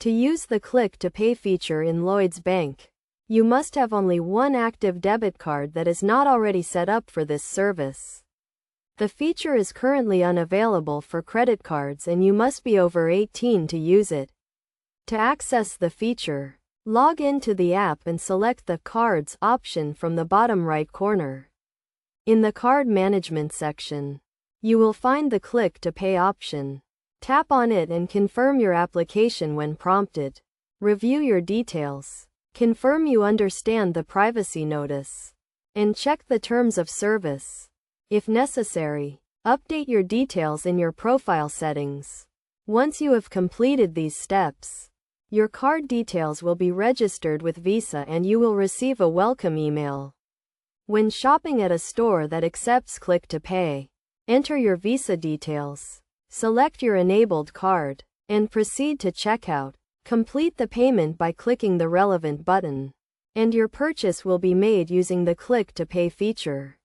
To use the Click to Pay feature in Lloyds Bank, you must have only one active debit card that is not already set up for this service. The feature is currently unavailable for credit cards and you must be over 18 to use it. To access the feature, log into the app and select the Cards option from the bottom right corner. In the Card Management section, you will find the Click to Pay option. Tap on it and confirm your application when prompted. Review your details. Confirm you understand the privacy notice. And check the terms of service. If necessary, update your details in your profile settings. Once you have completed these steps, your card details will be registered with Visa and you will receive a welcome email. When shopping at a store that accepts Click to Pay, enter your Visa details, select your enabled card, and proceed to checkout. Complete the payment by clicking the relevant button, and your purchase will be made using the Click to Pay feature.